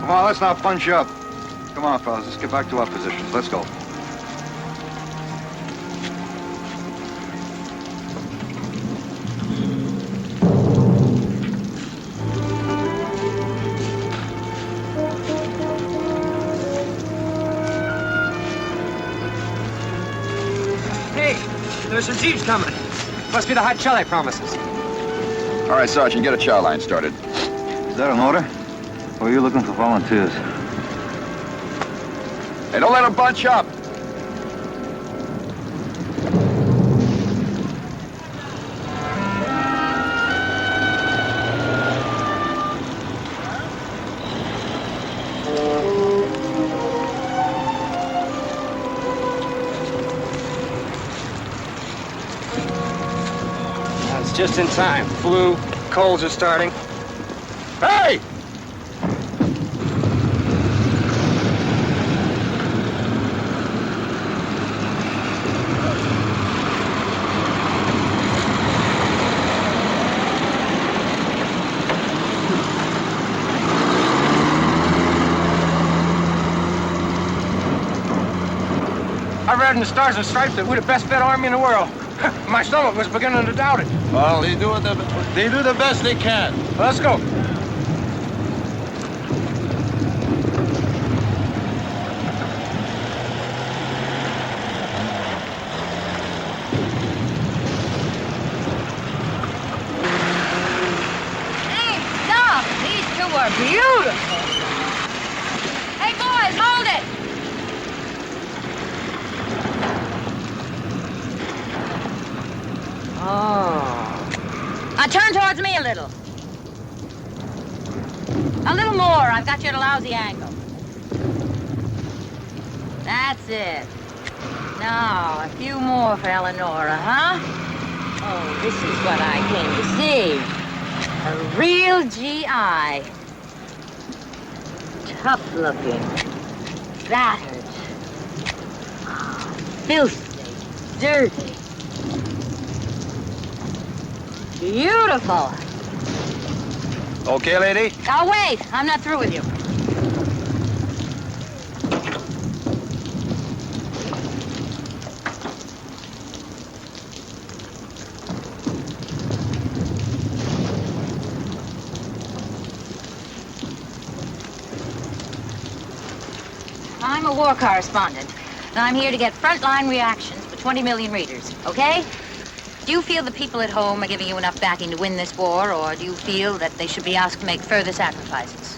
Come on, let's not punch up. Come on, fellas, let's get back to our positions. Let's go. Hey, there's some jeeps coming. Must be the hot Charlie promises. All right, Sergeant, get a chow line started. Is that an order? Or are you looking for volunteers? Hey, don't let them bunch up. It's just in time. Flu, colds are starting. Hey! I read in the Stars and Stripes that we're the best fed army in the world. My stomach was beginning to doubt it. Well, they do the best they can. Let's go. Hey, stop! These two are beautiful. Hey, boys, hold it! Oh. Now turn towards me a little. A little more. I've got you at a lousy angle. That's it. Now, a few more for Eleonora, huh? Oh, this is what I came to see. A real GI. Tough looking. Battered. Filthy. Dirty. Beautiful. Okay, lady? Now, wait. I'm not through with you. I'm a war correspondent, and I'm here to get frontline reactions for 20 million readers, okay? Do you feel the people at home are giving you enough backing to win this war, or do you feel that they should be asked to make further sacrifices?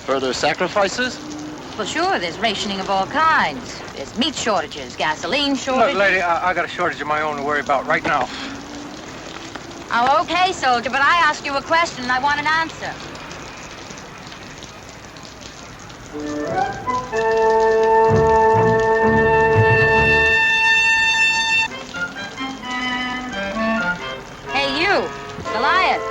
Further sacrifices? Well, sure, there's rationing of all kinds. There's meat shortages, gasoline shortages. Look, lady, I got a shortage of my own to worry about right now. Oh, okay, soldier, but I ask you a question and I want an answer. Hey, you, Goliath.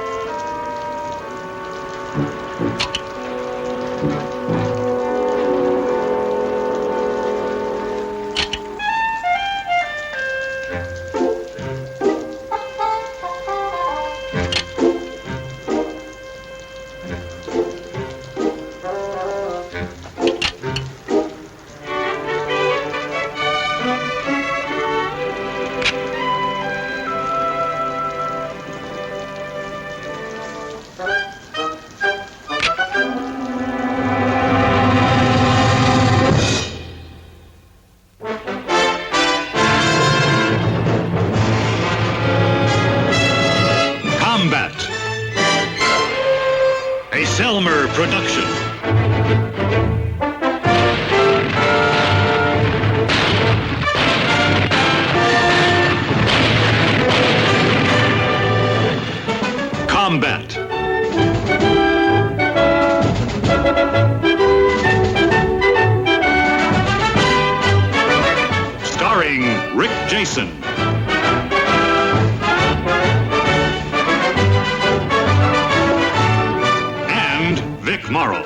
Production. Combat. Starring Rick Jason. Morrow.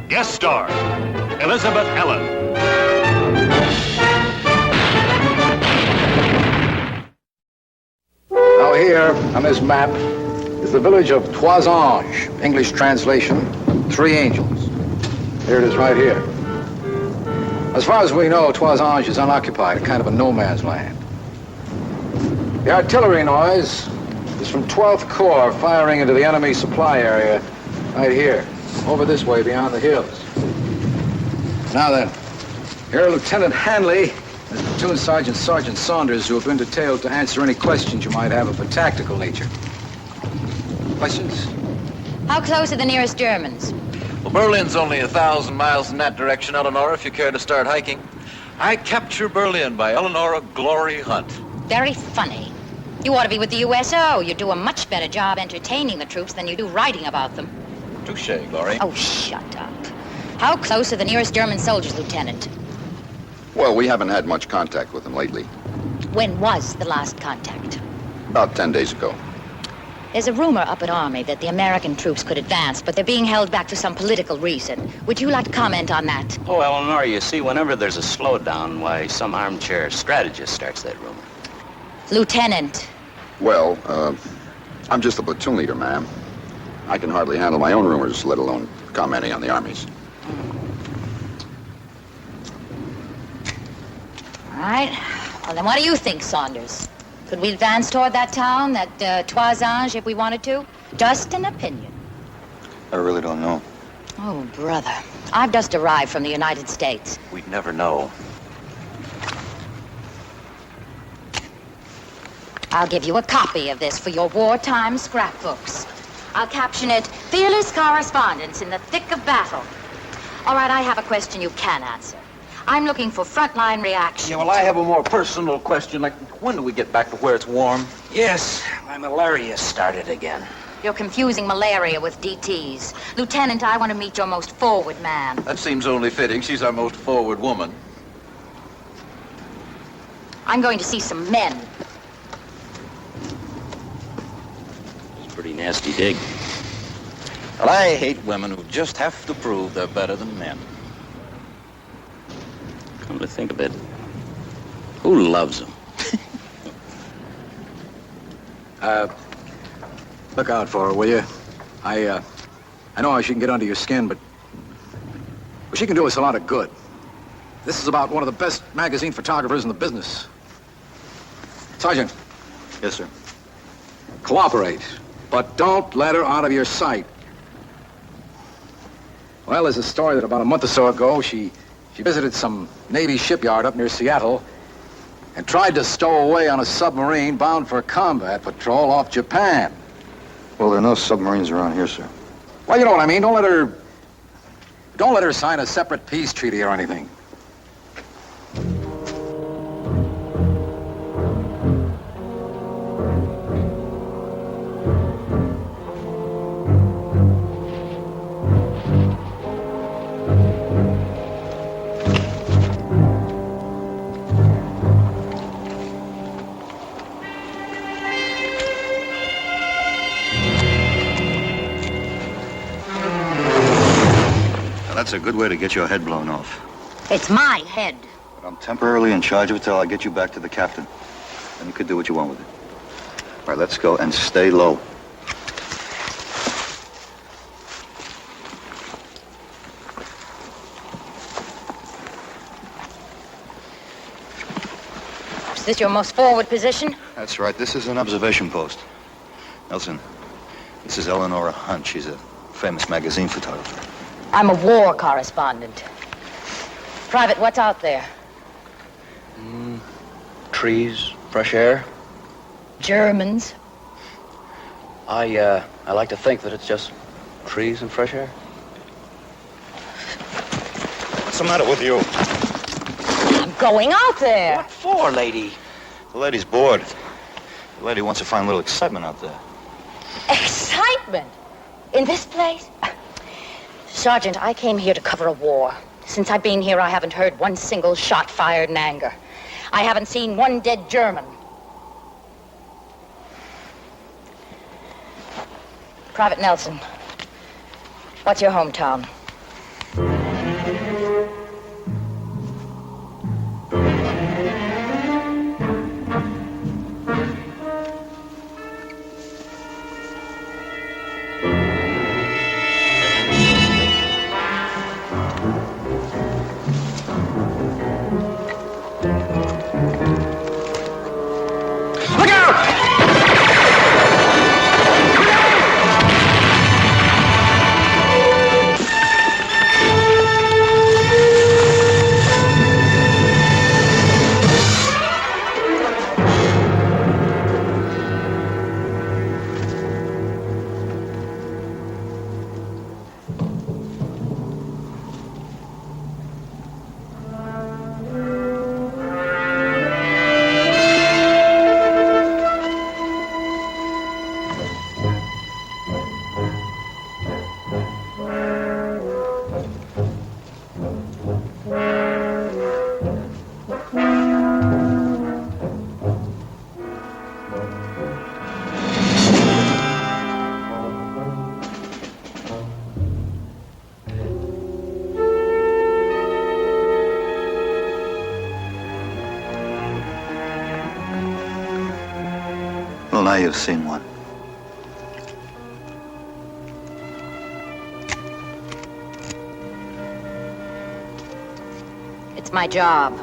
Guest star, Elizabeth Ellen. here on this map is the village of Trois Anges. English translation, Three Angels. Here it is right here. As far as we know, Trois Anges is unoccupied, a kind of a no man's land. The artillery noise is from 12th Corps firing into the enemy supply area right here, over this way beyond the hills. Now then, here are Lieutenant Hanley and Platoon Sergeant Saunders, who have been detailed to answer any questions you might have of a tactical nature. Questions? How close are the nearest Germans? Well, Berlin's only 1,000 miles in that direction, Eleanor, if you care to start hiking. I Capture Berlin by Eleanor Glory Hunt. Very funny. You ought to be with the USO. You do a much better job entertaining the troops than you do writing about them. Touche, Glory. Oh, shut up. How close are the nearest German soldiers, Lieutenant? Well, we haven't had much contact with them lately. When was the last contact? About 10 days ago. There's a rumor up at Army that the American troops could advance, but they're being held back for some political reason. Would you like to comment on that? Oh, Eleanor, you see, whenever there's a slowdown, why, some armchair strategist starts that rumor. Lieutenant. Well, I'm just a platoon leader, ma'am. I can hardly handle my own rumors, let alone commenting on the Army's. All right. Well, then what do you think, Saunders? Could we advance toward that town, that Trois Anges, if we wanted to? Just an opinion. I really don't know. Oh, brother. I've just arrived from the United States. We'd never know. I'll give you a copy of this for your wartime scrapbooks. I'll caption it, Fearless Correspondence in the Thick of Battle. All right, I have a question you can answer. I'm looking for frontline reaction. Yeah, well, I have a more personal question, like, when do we get back to where it's warm? Yes, my malaria started again. You're confusing malaria with DTs. Lieutenant, I want to meet your most forward man. That seems only fitting. She's our most forward woman. I'm going to see some men. It's a pretty nasty dig. Well, I hate women who just have to prove they're better than men. Come to think of it, who loves them? Look out for her, will you? I know how she can get under your skin, but she can do us a lot of good. This is about one of the best magazine photographers in the business. Sergeant. Yes, sir. Cooperate, but don't let her out of your sight. Well, there's a story that about a month or so ago, she visited some Navy shipyard up near Seattle and tried to stow away on a submarine bound for combat patrol off Japan. Well, there are no submarines around here, sir. Well, you know what I mean. Don't let her sign a separate peace treaty or anything. That's a good way to get your head blown off. It's my head. But I'm temporarily in charge of it till I get you back to the captain. Then you could do what you want with it. All right, let's go and stay low. Is this your most forward position? That's right. This is an observation post. Nelson, this is Eleanor Hunt. She's a famous magazine photographer. I'm a war correspondent. Private, what's out there? Trees, fresh air. Germans. I like to think that it's just trees and fresh air. What's the matter with you? I'm going out there. What for, lady? The lady's bored. The lady wants to find a little excitement out there. Excitement? In this place? Sergeant, I came here to cover a war. Since I've been here, I haven't heard one single shot fired in anger. I haven't seen one dead German. Private Nelson, what's your hometown? now you've seen one. It's my job.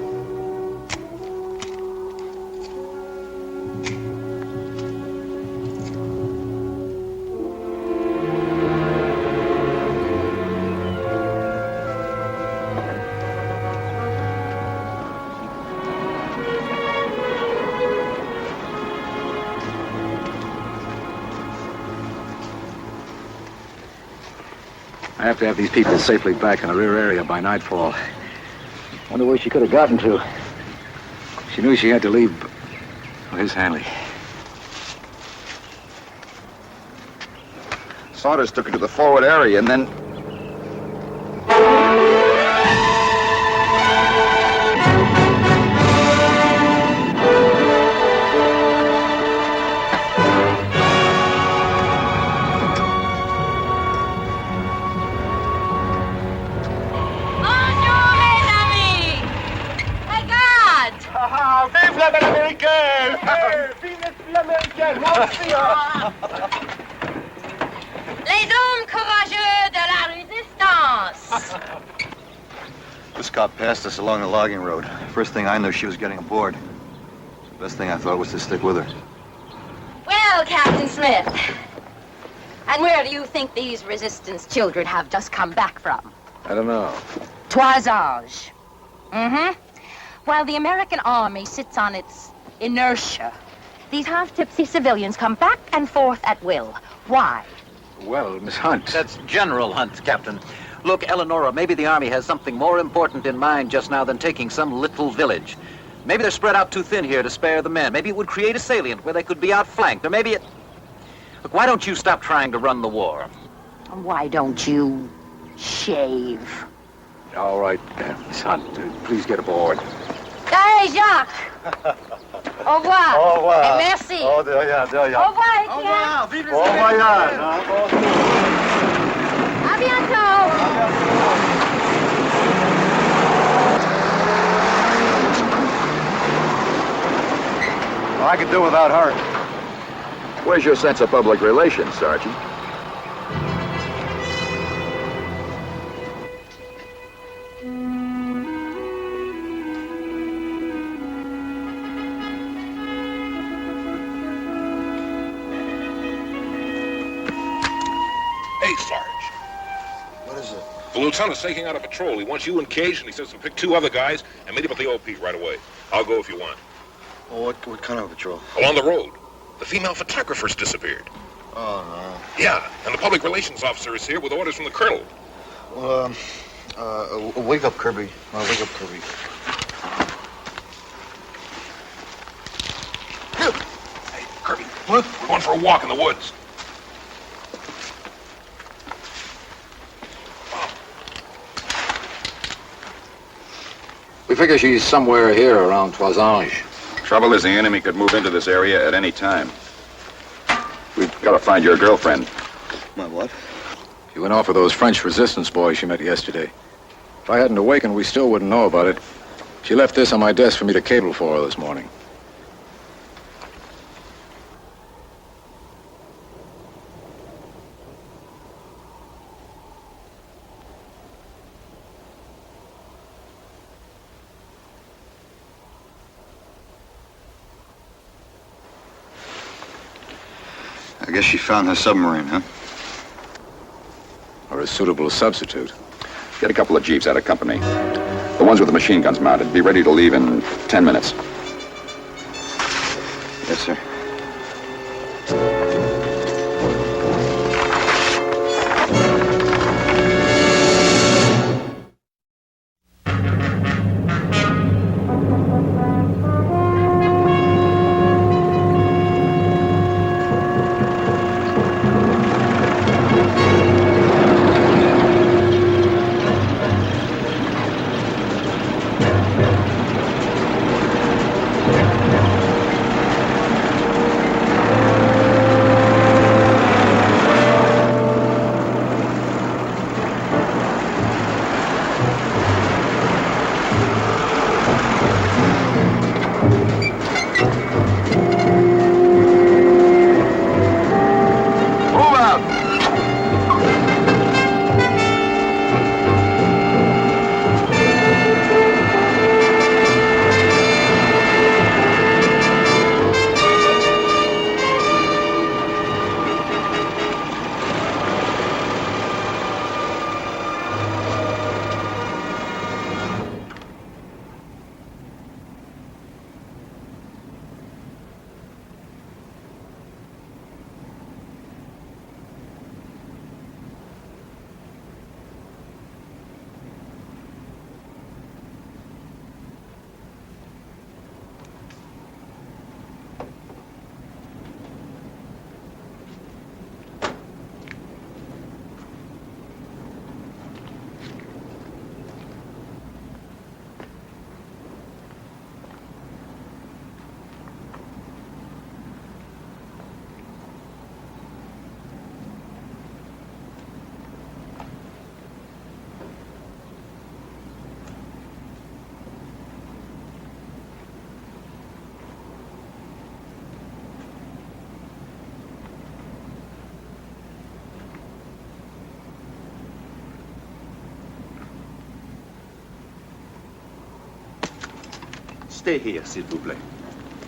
I have to have these people safely back in the rear area by nightfall. Wonder where she could have gotten to. She knew she had to leave. Oh, here's Hanley. Saunders took her to the forward area and then... Les hommes courageux de la résistance. This cop passed us along the logging road. First thing I knew, she was getting aboard. The best thing I thought was to stick with her. Well, Captain Smith, and where do you think these resistance children have just come back from? I don't know. Toisage. Mm-hmm. While the American army sits on its inertia, these half-tipsy civilians come back and forth at will. Why? Well, Miss Hunt. That's General Hunt, Captain. Look, Eleonora, maybe the Army has something more important in mind just now than taking some little village. Maybe they're spread out too thin here to spare the men. Maybe it would create a salient where they could be outflanked. Or maybe it... Look, why don't you stop trying to run the war? Why don't you shave? All right, Miss Hunt, please get aboard. Hey, Jacques. Au revoir. Au revoir. Et merci. Oh, de rien, de rien. Au revoir, Etienne. Vive Bon voyage, hein. À bientôt. Well, I could do without her. Where's your sense of public relations, Sergeant? Hey, Sarge. What is it? The lieutenant's taking out a patrol. He wants you engaged, and he says to pick 2 other guys and meet up at the OP right away. I'll go if you want. Well, what kind of patrol? Along the road. The female photographer's disappeared. Oh, no. Yeah, and the public relations officer is here with orders from the colonel. Well, wake up, Kirby. Wake up, Kirby. Hey, Kirby. What? We're going for a walk in the woods. We figure she's somewhere here around Toisage. Trouble is the enemy could move into this area at any time. We've got to find your girlfriend. My what? She went off with those French resistance boys she met yesterday. If I hadn't awakened, we still wouldn't know about it. She left this on my desk for me to cable for her this morning. I guess she found her submarine, huh? Or a suitable substitute. Get a couple of jeeps out of company. The ones with the machine guns mounted. Be ready to leave in 10 minutes. Yes, sir. stay here, s'il vous plaît.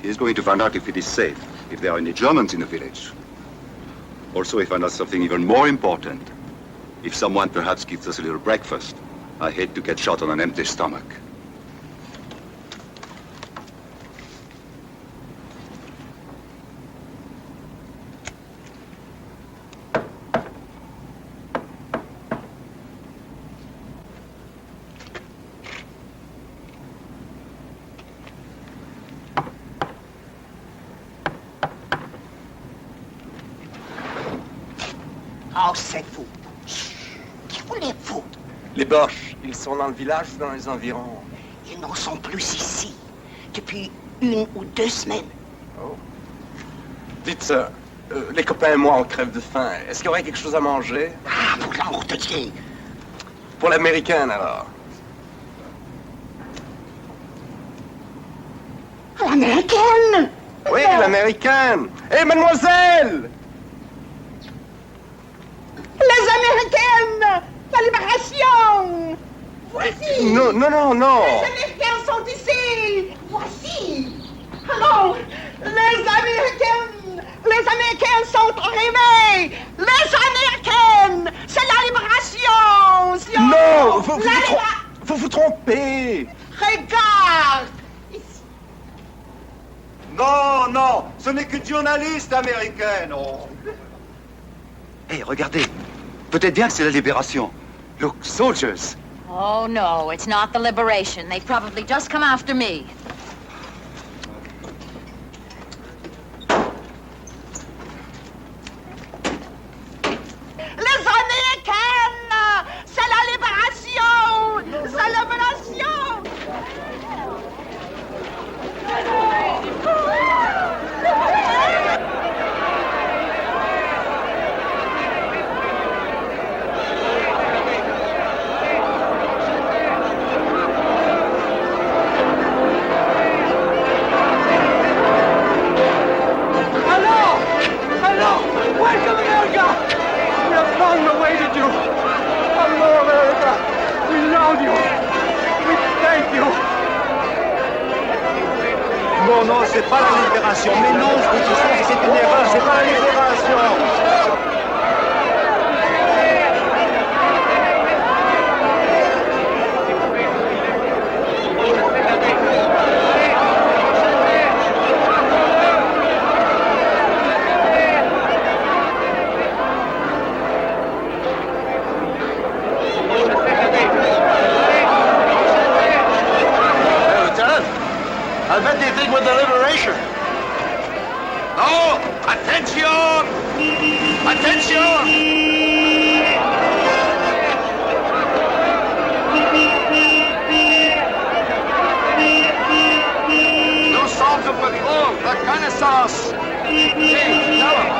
He's going to find out if it is safe, if there are any Germans in the village. Also, he found out something even more important. If someone perhaps gives us a little breakfast. I hate to get shot on an empty stomach. Oh, c'est vous. Qui voulez-vous? Les Boches, ils sont dans le village ou dans les environs? Ils n'en sont plus ici. Depuis 1 ou 2 semaines. Oh. Dites, les copains et moi, on crève de faim. Est-ce qu'il y aurait quelque chose à manger? Ah, pour l'amour de Dieu. Pour l'américaine, alors. L'américaine? Oui, l'américaine. Hé, mademoiselle! Les américaines! La libération! Voici! Non. Les Américains sont ici! Voici! Alors, les Américains sont arrivés! Les Américaines! C'est la libération! Non! Vous vous trompez! Regarde! Non, ce n'est qu'une journaliste américaine. Oh. Hé, regardez. Peut-être bien que c'est la libération. Look, soldiers. Oh, no, it's not the liberation. They've probably just come after me. Les Américaines! C'est la libération! C'est la libération! Welcome, America! We have long awaited you. Hello, America. We love you. We thank you. Non, c'est pas la libération. Mais non, c'est une erreur. C'est pas la libération. I bet they think with the liberation. No! Attention! Attention! Nous sommes au patrol, reconnaissance. Hey, tell them.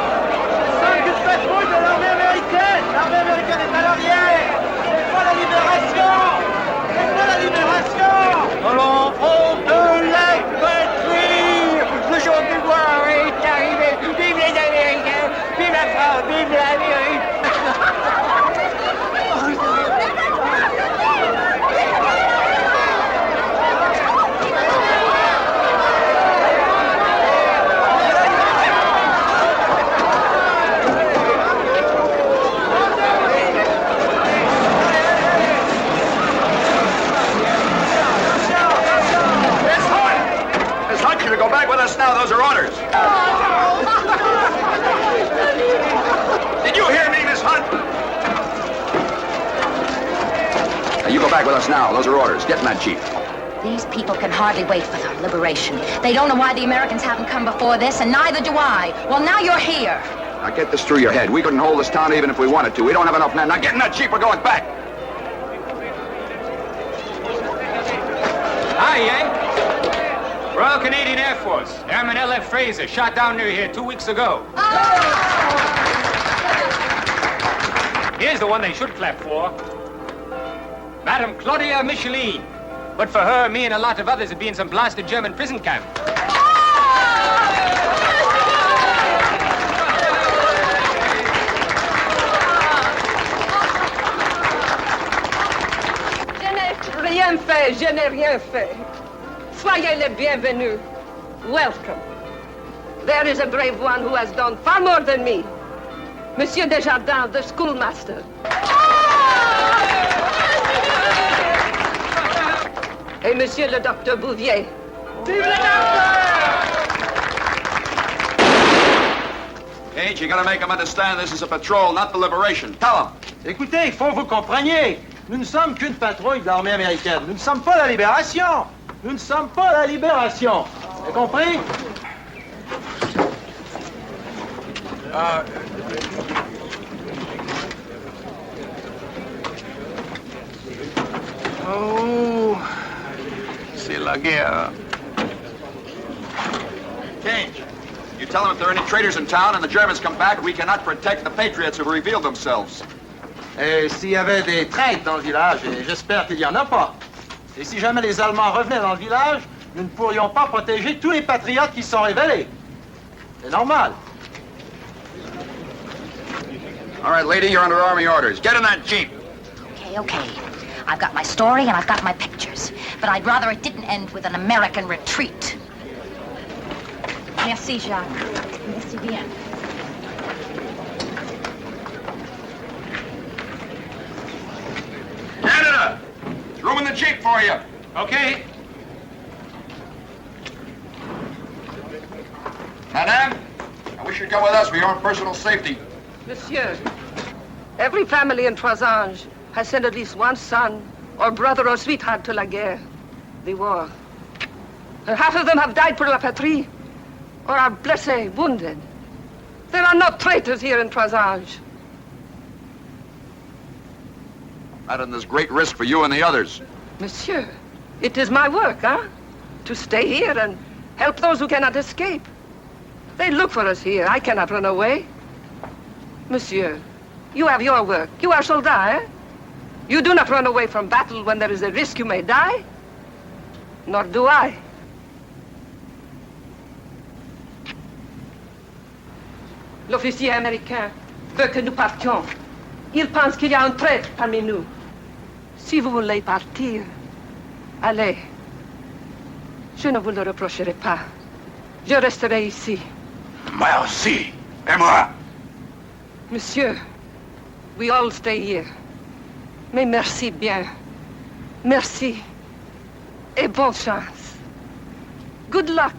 Saint-Gustav de l'armée américaine. L'armée américaine est à l'arrière. C'est pas la libération. C'est pas la libération. Allons, on de la patrie. Le jour de gloire est arrivé. Vive les Américains. Vive la France. Vive l'Amérique. To go back with us now, those are orders. Did you hear me, Miss Hunt? Now, you go back with us now. Those are orders. Get in that jeep. These people can hardly wait for their liberation. They don't know why the Americans haven't come before this, and neither do I. Well, now you're here. Now, get this through your head. We couldn't hold this town even if we wanted to. We don't have enough men. Now, get in that jeep. We're going back. Hi, Yank. Royal Canadian Air Force. Airman L.F. Fraser, shot down near here 2 weeks ago. Here's the one they should clap for. Madame Claudia Micheline. But for her, me and a lot of others would be in some blasted German prison camp. Je n'ai rien fait. Soyez les bienvenus. Welcome. There is a brave one who has done far more than me. Monsieur Desjardins, the schoolmaster. Et Monsieur le Docteur Bouvier. Vive le docteur! Gage, you gotta make them understand this is a patrol, not the liberation. Tell them. Écoutez, il faut que vous compreniez. Nous ne sommes qu'une patrouille de l'armée américaine. Nous ne sommes pas la libération. Nous ne sommes pas la libération. Vous avez compris? Oh, c'est la guerre. Gage, you tell them if there are any traitors in town and the Germans come back, we cannot protect the patriots who revealed themselves. Et s'il y avait des traîtres dans le village, et j'espère qu'il n'y en a pas, et si jamais les Allemands revenaient dans le village, nous ne pourrions pas protéger tous les patriotes qui se sont révélés. C'est normal. All right, lady, you're under Army orders. Get in that Jeep. Okay. I've got my story and I've got my pictures. But I'd rather it didn't end with an American retreat. Merci, Jacques. Merci bien. Canada! There's room in the Jeep for you. Okay. Madame, I wish you'd come with us for your own personal safety. Monsieur, every family in Trois-Anges has sent at least one son or brother or sweetheart to la guerre, the war. And half of them have died for la patrie or are blessés, wounded. There are no traitors here in Trois-Anges. Madam, there's great risk for you and the others. Monsieur, it is my work, huh? To stay here and help those who cannot escape. They look for us here. I cannot run away. Monsieur, you have your work. You are soldat, eh? You do not run away from battle when there is a risk you may die. Nor do I. L'officier américain veut que nous partions. Il pense qu'il y a un traître parmi nous. Si vous voulez partir, allez. Je ne vous le reprocherai pas. Je resterai ici. Moi aussi. Et moi. Monsieur, we all stay here. Mais merci bien. Merci. Et bonne chance. Good luck.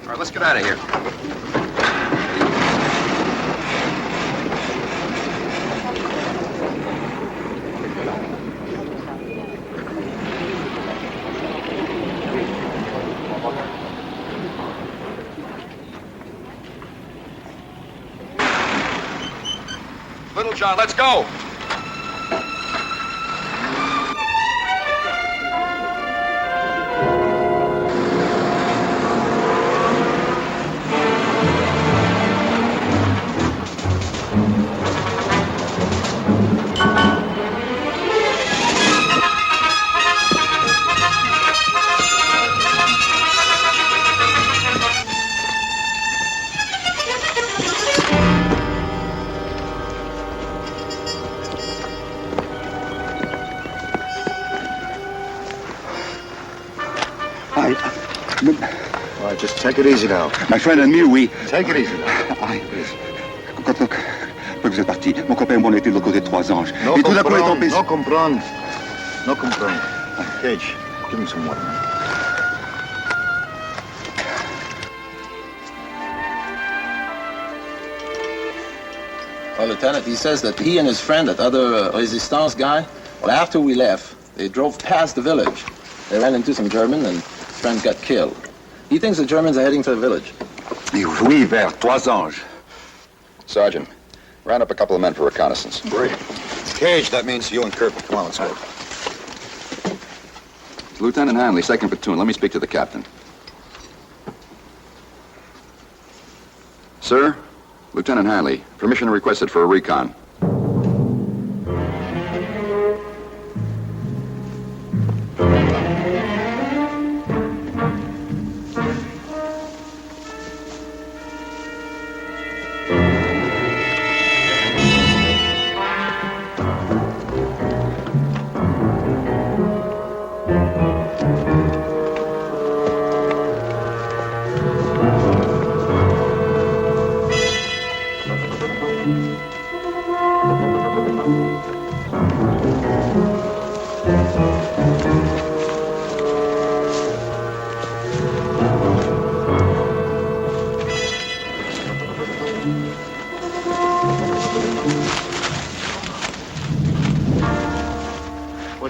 All right, let's get out of here. Little John, let's go. All right, just take it easy now. My friend and me, we... Take it easy now. Quand vous êtes parti, mon copain et moi, on était de l'autre côté de Trois-Anges. Et tout d'un coup, on est tombé... No comprendre. No comprendre. Gage, give him some water, man. Well, Lieutenant, he says that he and his friend, that other Resistance guy, well, after we left, they drove past the village. They ran into some German and his friend got killed. He thinks the Germans are heading to the village. Oui, vers Trois-Anges. Sergeant, round up a couple of men for reconnaissance. Great. Gage, that means you and Kirk. Come on, let's go. Lieutenant Hanley, 2nd Platoon. Let me speak to the captain. Sir, Lieutenant Hanley, permission requested for a recon.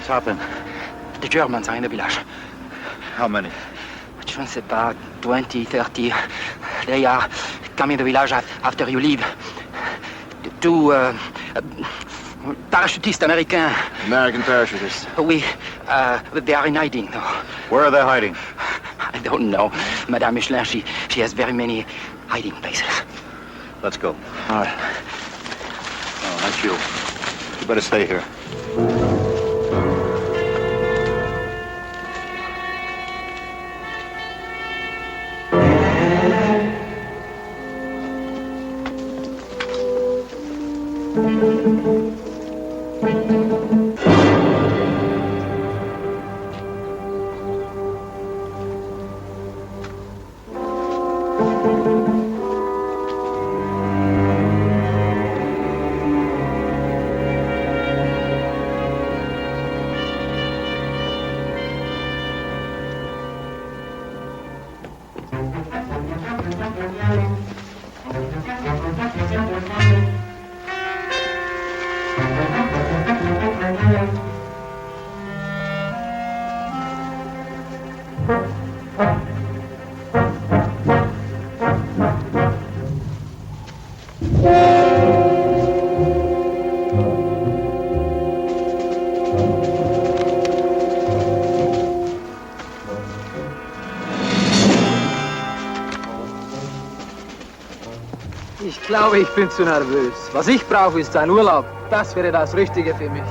happened? The Germans are in the village. How many? Je ne sais pas, 20, 30. They are coming to the village after you leave. Two parachutistes American. American parachutists. Oui, they are in hiding. Where are they hiding? I don't know. Madame Michelin, she has very many hiding places. Let's go. All right. Oh, that's you. You better stay here. Ich glaube, ich bin zu nervös. Was ich brauche, ist ein Urlaub. Das wäre das Richtige für mich.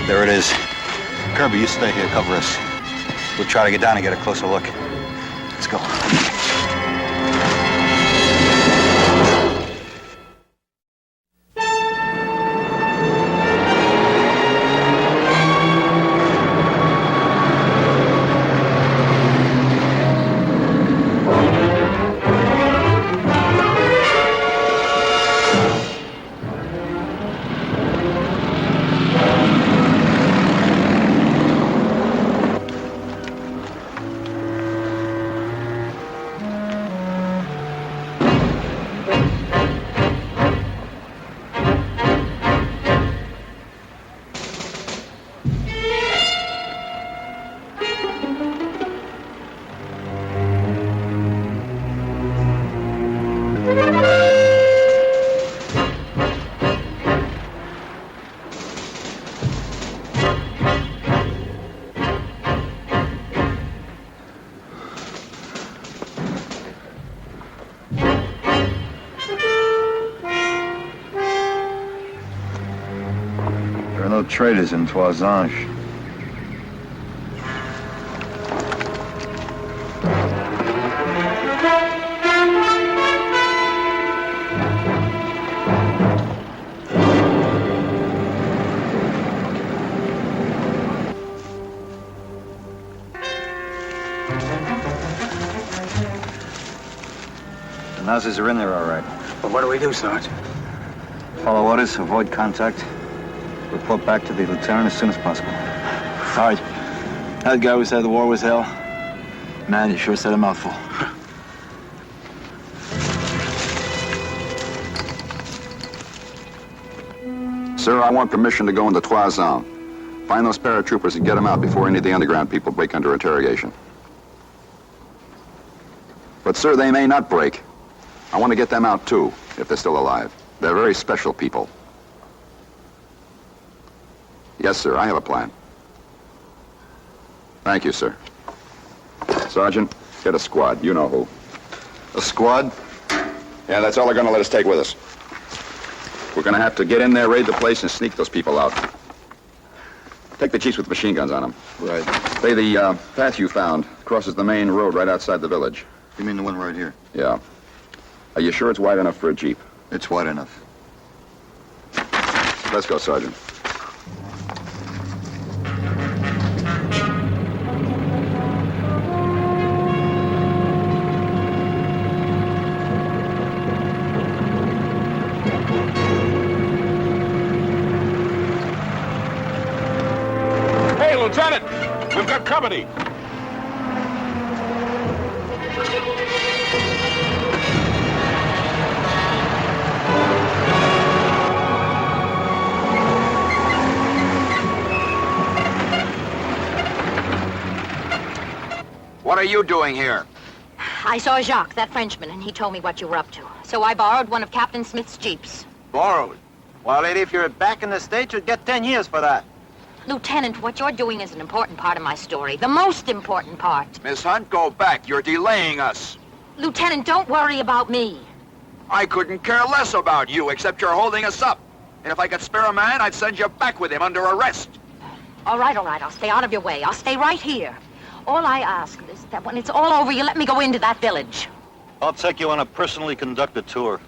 There it is. Kirby, you stay here, cover us. We'll try to get down and get a closer look. Let's go. There are no traders in Toisange. The Nazis are in there, all right. But what do we do, Sarge? Follow orders, avoid contact. Report back to the lieutenant as soon as possible. Sarge, that guy who said the war was hell, man, you sure said a mouthful. Sir, I want permission to go into Toisange. Find those paratroopers and get them out before any of the underground people break under interrogation. But, sir, they may not break. I want to get them out, too, if they're still alive. They're very special people. Yes, sir, I have a plan. Thank you, sir. Sergeant, get a squad. You know who. A squad? Yeah, that's all they're going to let us take with us. We're going to have to get in there, raid the place, and sneak those people out. Take the jeeps with machine guns on them. Right. Say, the path you found crosses the main road right outside the village. You mean the one right here? Yeah. Are you sure it's wide enough for a jeep? It's wide enough. Let's go, Sergeant. company! What are you doing here? I saw Jacques, that Frenchman, and he told me what you were up to. So I borrowed one of Captain Smith's jeeps. Borrowed? Well, lady, if you're back in the States, you'd get 10 years for that. Lieutenant, what you're doing is an important part of my story. The most important part. Miss Hunt, go back. You're delaying us. Lieutenant, don't worry about me. I couldn't care less about you, except you're holding us up. And if I could spare a man, I'd send you back with him under arrest. All right. I'll stay out of your way. I'll stay right here. All I ask is that when it's all over, you let me go into that village. I'll take you on a personally conducted tour.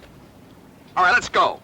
All right, let's go.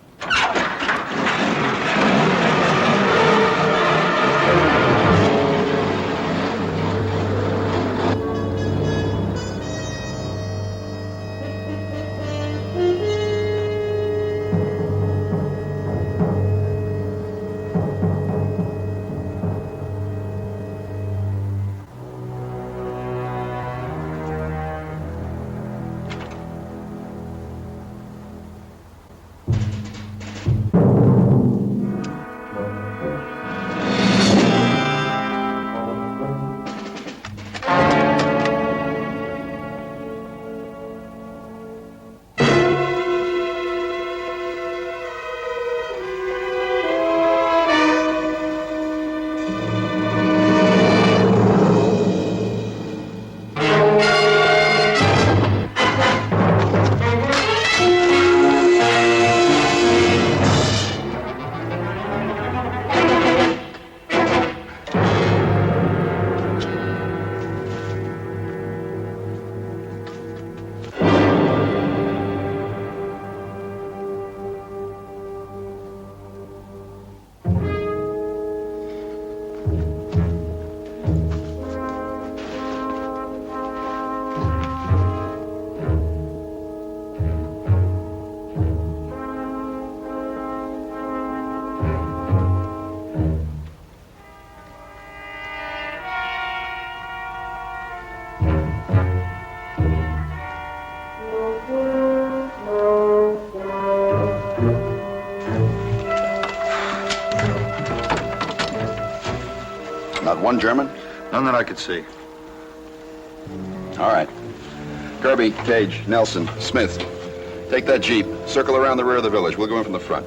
Not one German? None that I could see. All right. Kirby, Cage, Nelson, Smith. Take that Jeep. Circle around the rear of the village. We'll go in from the front.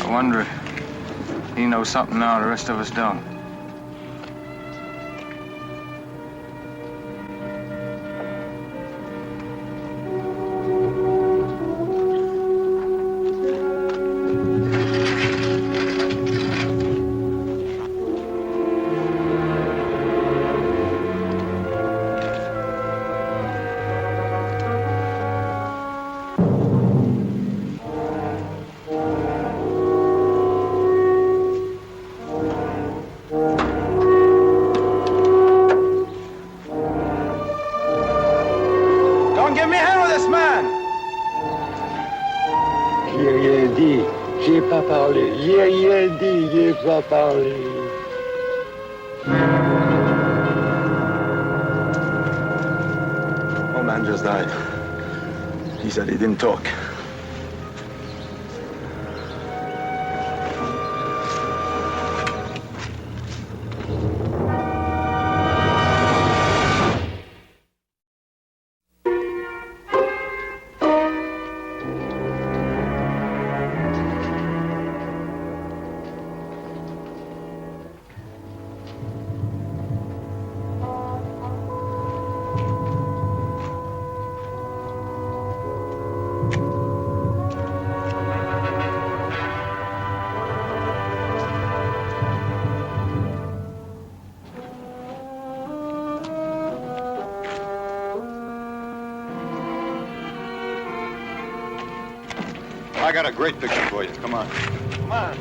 I wonder if he knows something now the rest of us don't. J'ai pas parlé. J'ai rien dit, j'ai pas parlé. Old man just died. He said he didn't talk. I got a great picture for you. Come on. Come on.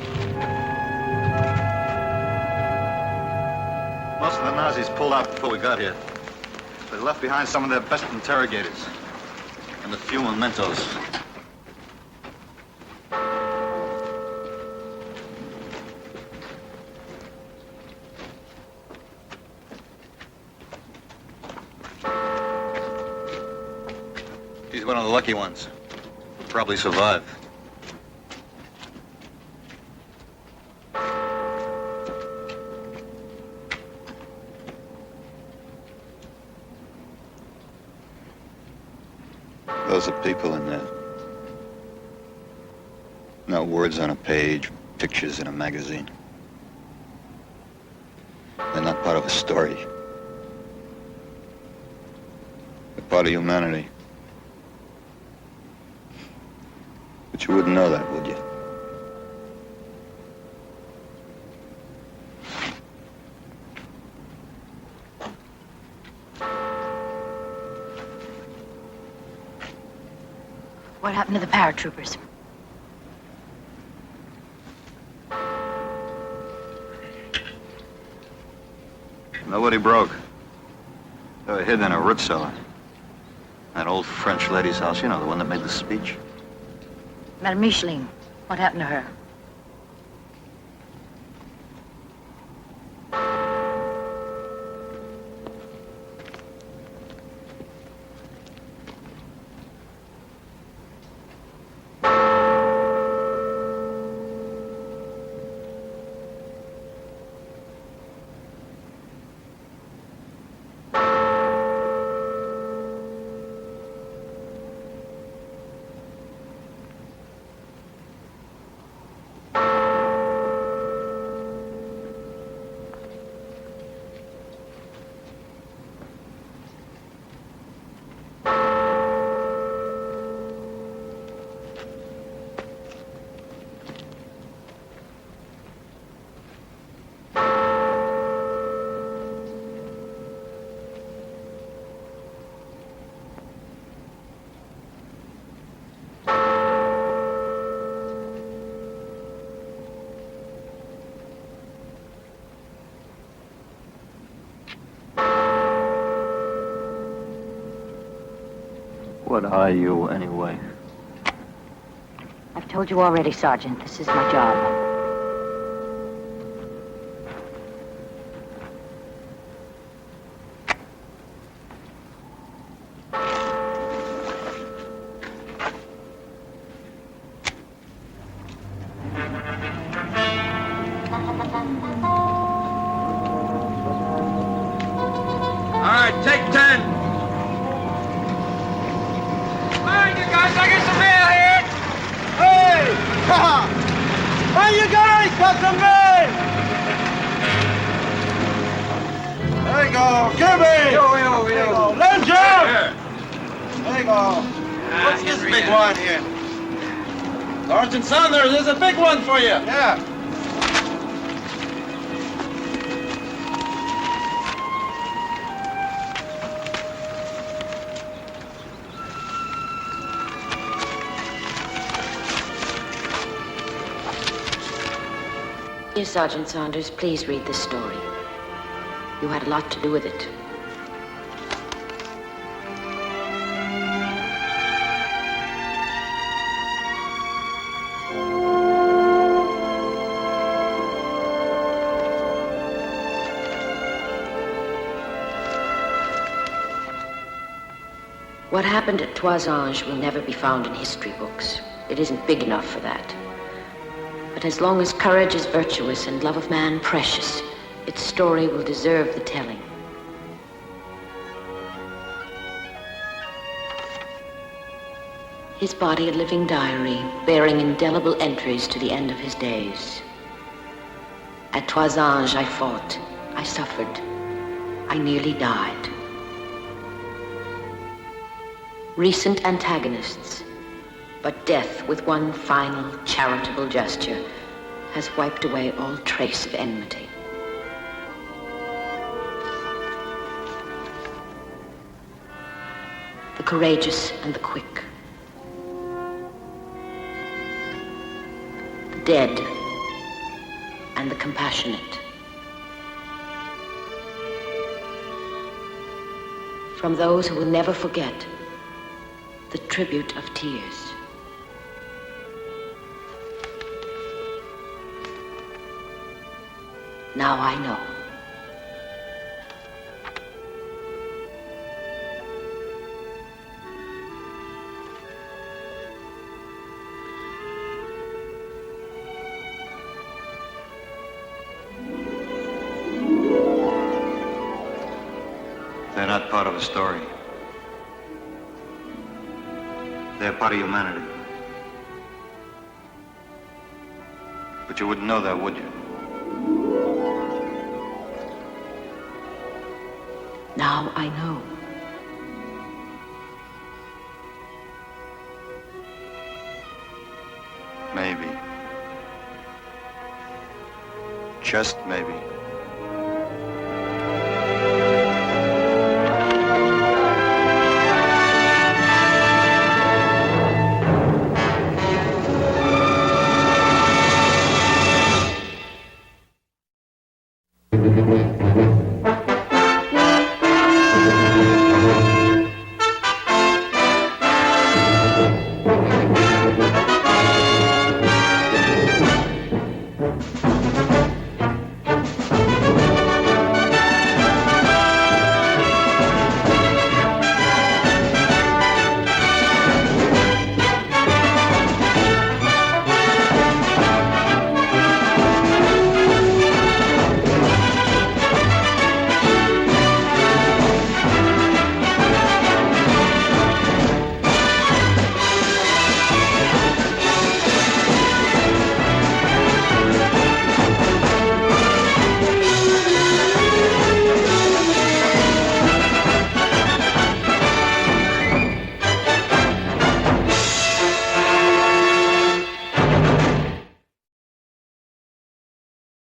Most of the Nazis pulled out before we got here. They left behind some of their best interrogators and a few mementos. He's one of the lucky ones. He'll probably survive. Those are people in there. Not words on a page, pictures in a magazine. They're not part of a story. They're part of humanity. But you wouldn't know that, would you? What happened to the paratroopers? Nobody broke. They were hidden in a root cellar. That old French lady's house, you know, the one that made the speech. Madame Micheline, what happened to her? What are you, anyway? I've told you already, Sergeant. This is my job. All right, take 10. I get some mail here. Hey! Hey, you guys got some mail! There you go. Give me! Yo. Lunch up! There you go. What's this big one here? Sergeant Saunders, there's a big one for you. Yeah. Dear Sergeant Saunders, please read this story. You had a lot to do with it. What happened at Toisange will never be found in history books. It isn't big enough for that. But as long as courage is virtuous and love of man precious, its story will deserve the telling. His body a living diary, bearing indelible entries to the end of his days. At Toisange I fought, I suffered, I nearly died. Recent antagonists, but death with one final charitable gesture has wiped away all trace of enmity. The courageous and the quick. The dead and the compassionate. From those who will never forget the tribute of tears. Now I know. They're not part of the story. They're part of humanity. But you wouldn't know that, would you? Now I know. Maybe. Just maybe.